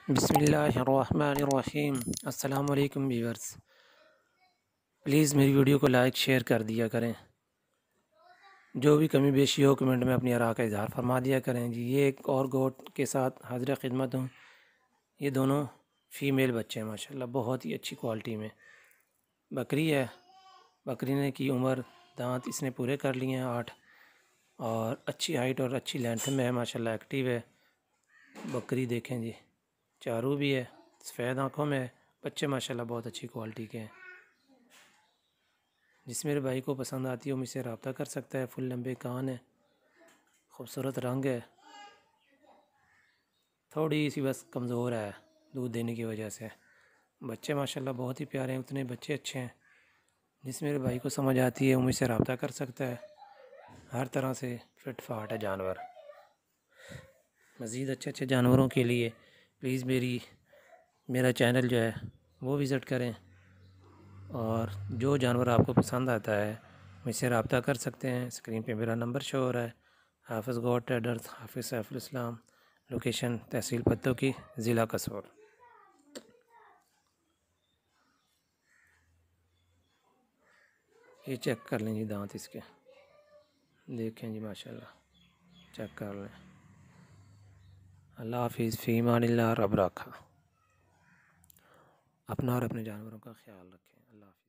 बिस्मिल्लाहिर्रहमानिर्रहीम। अस्सलाम वालेकुम व्यूअर्स, प्लीज़ मेरी वीडियो को लाइक शेयर कर दिया करें। जो भी कमी बेशी हो कमेंट में अपनी आरा का इज़हार फरमा दिया करें जी। ये एक और गोट के साथ हाज़िर खिदमत हूँ। ये दोनों फ़ीमेल बच्चे हैं माशाल्लाह, बहुत ही अच्छी क्वालिटी में बकरी है। बकरी ने की उम्र दांत इसने पूरे कर लिए हैं 8 और अच्छी हाइट और अच्छी लेंथ में है माशाल्लाह, एक्टिव है। बकरी देखें जी, चारू भी है, सफ़ेद आँखों में है। बच्चे माशाल्लाह बहुत अच्छी क्वालिटी के हैं। जिस मेरे भाई को पसंद आती है वो मुझसे रब्ता कर सकता है। फुल लंबे कान है, खूबसूरत रंग है, थोड़ी सी बस कमज़ोर है दूध देने की वजह से। बच्चे माशाल्लाह बहुत ही प्यारे हैं, उतने बच्चे अच्छे हैं। जिस मेरे भाई को समझ आती है वो मुझसे रब्ता कर सकता है। हर तरह से फिट फाट है जानवर। मज़ीद अच्छे अच्छे जानवरों के लिए प्लीज़ मेरा चैनल जो है वो विज़िट करें, और जो जानवर आपको पसंद आता है मुझसे रब्ता कर सकते हैं। स्क्रीन पे मेरा नंबर शो हो रहा है। हाफिज़ गोट ट्रेडर्स, हाफिज़ सैफुल इस्लाम, लोकेशन तहसील पत्तों की, ज़िला कसौर। ये चेक कर लें जी दांत इसके, देखें जी माशाल्लाह, चेक कर लें। अल्लाह हाफिज़, फ़ी अमानिल्लाह, रब रखा। अपना और अपने जानवरों का ख्याल रखें। अल्लाह हाफिज़।